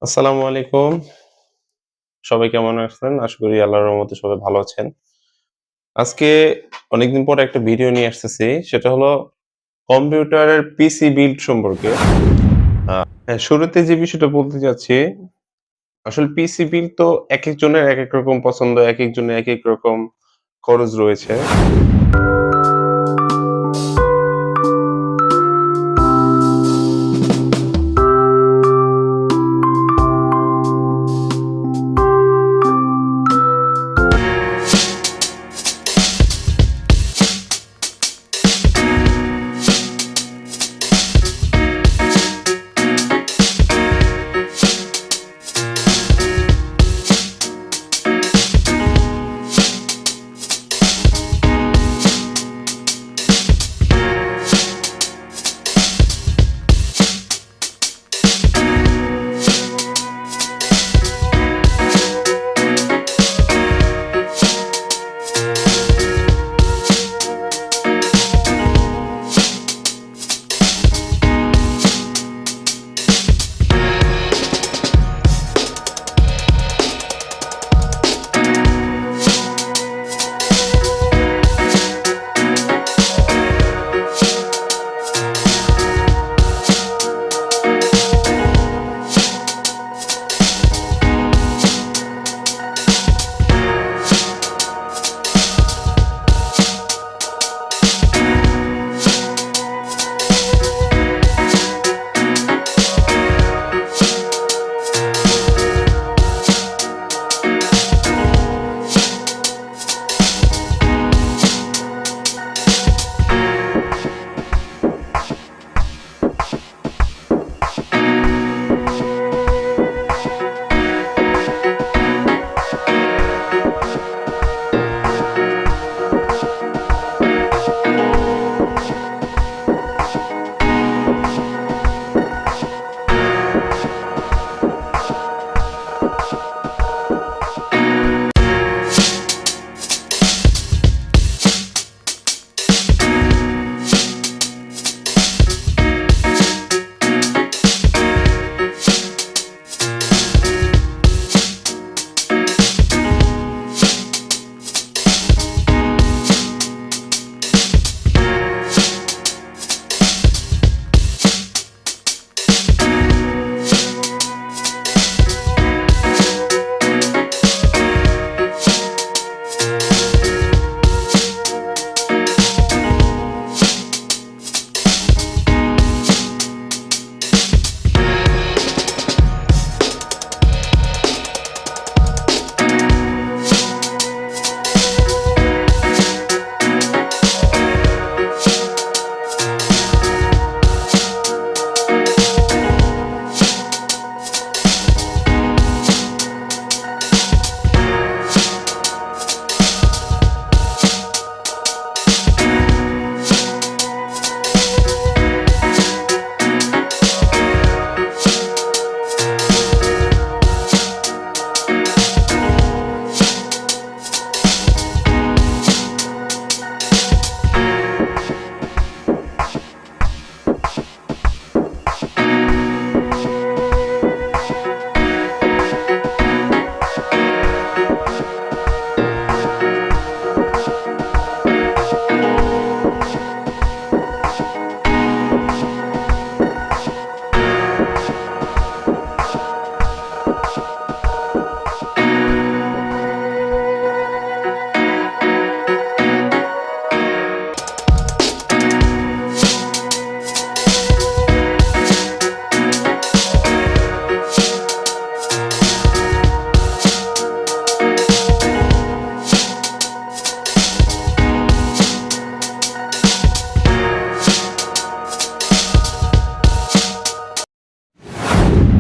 আসসালামু আলাইকুম। সবাই কেমন আছেন? আশা করি আল্লাহর রহমতে সবাই ভালো আছেন। আজকে অনেকদিন পরে একটা ভিডিও নিয়ে আসতেছি। সেটা হলো কম্পিউটারের পিসি বিল্ড সম্পর্কে। হ্যাঁ, শুরুতে যে বিষয়টা বলতে চাচ্ছি, আসলে পিসি বিল্ড তো একেকজনের একেক রকম পছন্দ, একেকজনের একেক রকম খরচ রয়েছে।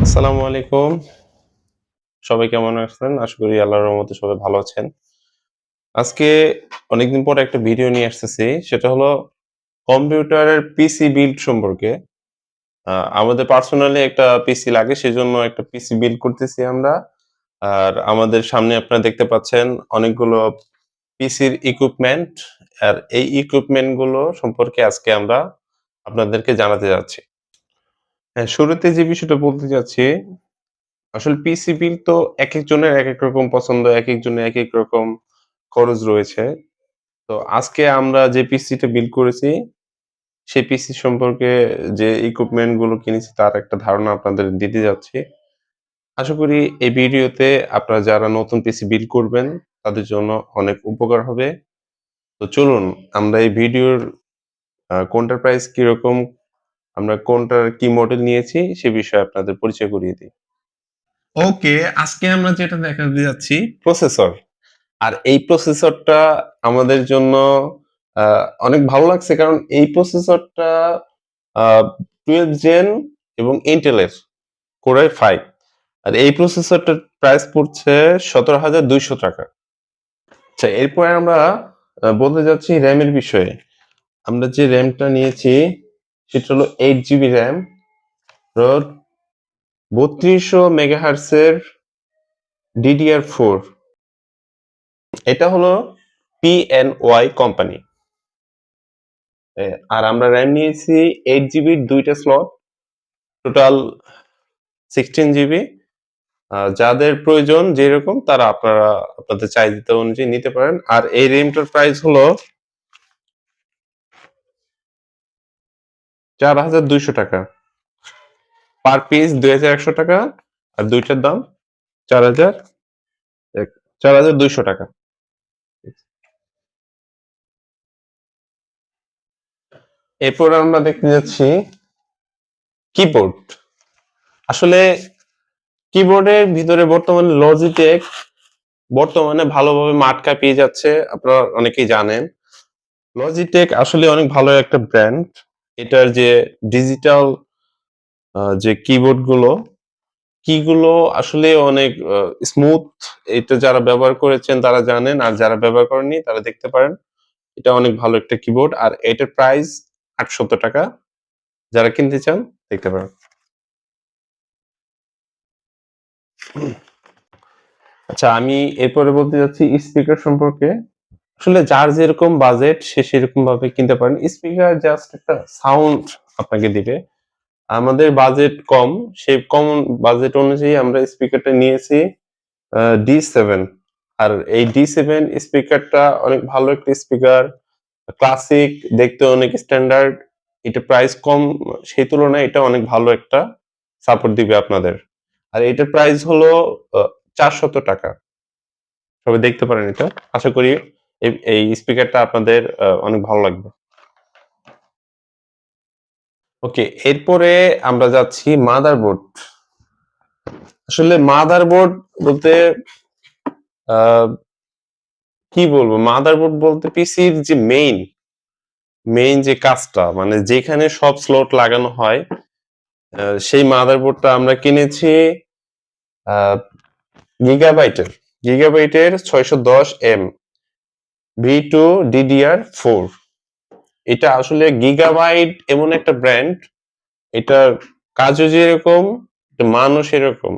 আসসালামু আলাইকুম। সবাই কেমন আছেন? আশা করি আল্লাহর রহমতে সবাই ভালো আছেন। আজকে অনেকদিন পরে একটা ভিডিও নিয়ে আসতেছি। সেটা হলো কম্পিউটারের পিসি বিল্ড সম্পর্কে। আ আমাদের পার্সোনালি একটা পিসি লাগে সেজন্য একটা পিসি বিল্ড করতেছি আমরা। আর আমাদের সামনে আপনারা দেখতে পাচ্ছেন অনেকগুলো পিসির ইকুইপমেন্ট। আর এই ইকুইপমেন্ট গুলো সম্পর্কে আজকে আমরা আপনাদেরকে জানাতে যাচ্ছি। হ্যাঁ, শুরুতে যে বিষয়টা বলতে চাচ্ছি, আসলে পিসি বিল তো একেকজনের একেক রকম পছন্দ, একেকজনের একেক রকম খরচ রয়েছে। তো আজকে আমরা যে পিসিটা বিল্ড করেছি, সেই পিসি সম্পর্কে যে ইকুইপমেন্ট গুলো কিনেছি তার একটা ধারণা আপনাদের দিতে যাচ্ছি। আশা করি এই ভিডিওতে আপনারা যারা নতুন পিসি বিল্ড করবেন তাদের জন্য অনেক উপকার হবে। তো চলুন আমরা এই ভিডিওর কোনটার প্রাইস কিরকম, আমরা কোনটার কি মডেল নিয়েছি সে বিষয়ে আপনাদের পরিচয় করিয়ে দিই। ওকে, আজকে আমরা যেটা দেখাতে যাচ্ছি প্রসেসর। আর এই প্রসেসরটা আমাদের জন্য অনেক ভালো লাগছে কারণ এই প্রসেসরটা 12 জেন এবং ইন্টেলের কোরাই 5। আর এই প্রসেসরটার প্রাইস পড়ছে 17,200 টাকা। আচ্ছা, এরপরে আমরা বলতে যাচ্ছি র্যামের বিষয়ে। আমরা যে র্যামটা নিয়েছি সেটা হলো 8 জিবি র্যাম, 3200 মেগাহার্টসের DDR4। এটা হলো PNY কোম্পানি। আর আমরা র্যাম নিয়েছি 8 জিবির দুইটা স্লট, টোটাল 16 জিবি। যাদের প্রয়োজন যেরকম তারা আপনারা আপনাদের চাহিদা অনুযায়ী নিতে পারেন। আর এই র্যামটার প্রাইস হলো 4,200 টাকা, পার পিস 2,100 টাকা, আর দুইটার দাম 4,000 4,200 টাকা। এরপর আমরা দেখতে যাচ্ছি কিবোর্ড। আসলে কিবোর্ডের ভিতরে বর্তমানে লজিটেক বর্তমানে ভালোভাবে মাঠ কাঁপিয়ে যাচ্ছে, আপনারা অনেকেই জানেন। লজিটেক আসলে অনেক ভালো একটা ব্র্যান্ড। এটার যে ডিজিটাল যে কিবোর্ড গুলো কিগুলো আসলে অনেক স্মুথ। এটা যারা ব্যবহার করেছেন তারা জানেন, আর যারা ব্যবহার করেননি তারা দেখতে পারেন। এটা অনেক ভালো একটা কিবোর্ড, আর এটার প্রাইস 800 টাকা। যারা কিনতে চান দেখতে পারেন। আচ্ছা, আমি এরপরে বলতে যাচ্ছি স্পিকার সম্পর্কে। আসলে যার যেরকম বাজেট সে সেরকম ভাবে কিনতে পারেন। স্পিকার জাস্ট একটা সাউন্ড আপনাকে দিবে। আমাদের বাজেট কম, সেই কম বাজেট অনুযায়ী আমরা স্পিকারটা নিয়েছি D7। আর এই D7 স্পিকারটা অনেক ভালো একটা স্পিকার, ক্লাসিক, দেখতে অনেক স্ট্যান্ডার্ড। এটা প্রাইস কম, সেই তুলনায় এটা অনেক ভালো একটা সাপোর্ট দিবে আপনাদের। আর এটার প্রাইস হলো 400 টাকা। সবাই দেখতে পারেন এটা। আশা করি এই স্পিকারটা আপনাদের অনেক ভালো লাগবে। ওকে, এরপরে আমরা যাচ্ছি মাদারবোর্ড। আসলে মাদারবোর্ড বলতে আহ, কি বলবো, মাদারবোর্ড বলতে পিসির যে মেইন যে কাজটা, মানে যেখানে সব স্লট লাগানো হয়, সেই মাদারবোর্ডটা আমরা কিনেছি গিগাবাইটের গিগাবাইটের 610M V2 DDR4। এটা আসলে গিগাবাইট এমন একটা ব্র্যান্ড, এটার কাজও যেরকম, মানও সেরকম।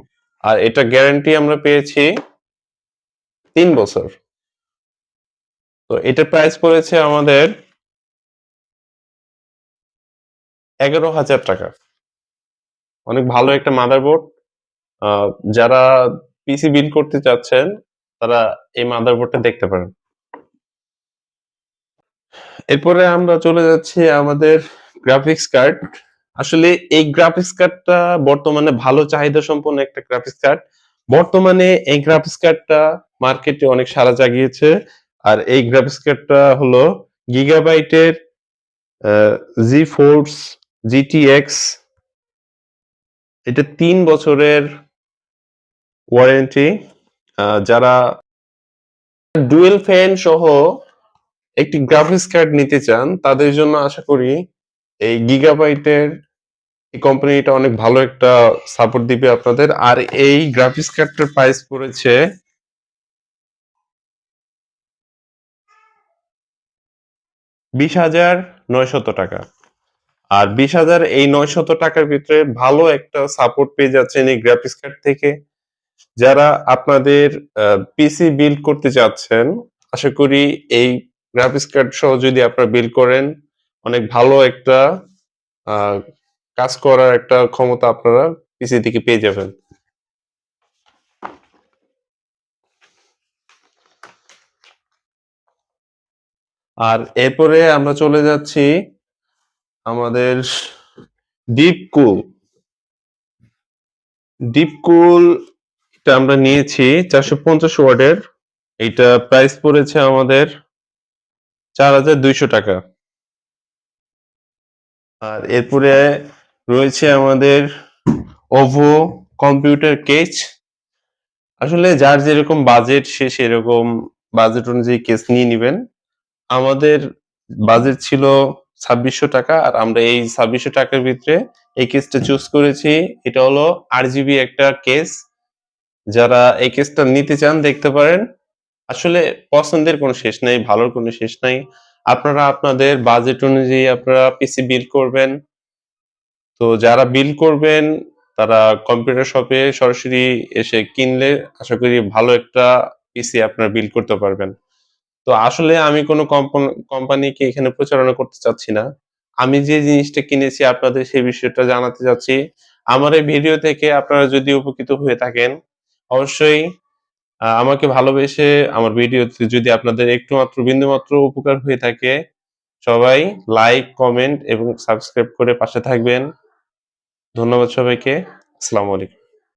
আর এটা গ্যারান্টি আমরা পেয়েছি 3 বছর। তো এটার প্রাইস পড়েছে আমাদের 11,000 টাকা। অনেক ভালো একটা মাদারবোর্ড। যারা পিসি বিল্ড করতে চাচ্ছেন তারা এই মাদারবোর্ডটা দেখতে পারেন। এরপরে আমরা চলে যাচ্ছি আমাদের গ্রাফিক্স কার্ড। আসলে এই গ্রাফিক্স কার্ডটা বর্তমানে ভালো চাহিদা সম্পন্ন একটা গ্রাফিক্স কার্ড। বর্তমানে এই গ্রাফিক্স কার্ডটা মার্কেটে অনেক সাড়া জাগিয়েছে। আর এই গ্রাফিক্স কার্ডটা হলো গিগাবাইটের জিফোর্স GTX। এটা 3 বছরের ওয়ারেন্টি। যারা ডুয়েল ফ্যান সহ একটি গ্রাফিক্স কার্ড নিতে চান তাদের জন্য আশা করি এই গিগাবাইটের এই কোম্পানিটা অনেক ভালো একটা সাপোর্ট দিবে আপনাদের। আর এই গ্রাফিক্স কার্ডটার প্রাইস পড়েছে 20,900 টাকা। আর 20,900 টাকার ভিতরে ভালো একটা সাপোর্ট পেয়ে যাচ্ছেন এই গ্রাফিক্স কার্ড থেকে। যারা আপনাদের পিসি বিল্ড করতে চাচ্ছেন, আশা করি এই গ্রাফিক্স কার্ড সহ যদি আপনারা বিল্ড করেন, অনেক ভালো একটা আহ, কাজ করার একটা ক্ষমতা আপনারা পিসি থেকে পেয়ে যাবেন। আর এরপরে আমরা চলে যাচ্ছি আমাদের ডিপ কুল। ডিপ কুল টা আমরা নিয়েছি 450 ওয়াটের। এইটা প্রাইস পড়েছে আমাদের 4200 টাকা। আর এরপরে রয়েছে আমাদের ওভো কম্পিউটার কেস। আসলে যার যেরকম বাজেট সে সেরকম বাজেট অনুযায়ী কেস নিয়ে নিবেন। আমাদের বাজেট ছিল 2600 টাকা, আর আমরা এই 2600 টাকার ভিতরে এই কেসটা চুজ করেছি। এটা হলো RGB একটা কেস। যারা এই কেসটা নিতে চান দেখতে পারেন। আসলে পছন্দের কোনো শেষ নাই, ভালোর কোনো শেষ নাই। আপনারা আপনাদের বাজেট অনুযায়ী আপনারা পিসি বিল্ড করবেন। তো যারা বিল্ড করবেন তারা কম্পিউটার শপে সরাসরি এসে কিনলে আশা করি ভালো একটা পিসি আপনারা বিল্ড করতে পারবেন। তো আসলে আমি কোনো কোম্পানিকে এখানে প্রচারণা করতে চাচ্ছি না। আমি যে জিনিসটা কিনেছি আপনাদের সেই বিষয়টা জানাতে চাচ্ছি। আমার এই ভিডিও থেকে আপনারা যদি উপকৃত হয়ে থাকেন, অবশ্যই আমাকে ভালোবেসে আমার ভিডিওতে যদি আপনাদের একটুমাত্র বিন্দুমাত্র উপকার হয়ে থাকে, সবাই লাইক, কমেন্ট এবং সাবস্ক্রাইব করে পাশে থাকবেন। ধন্যবাদ সবাইকে। আসসালামু আলাইকুম।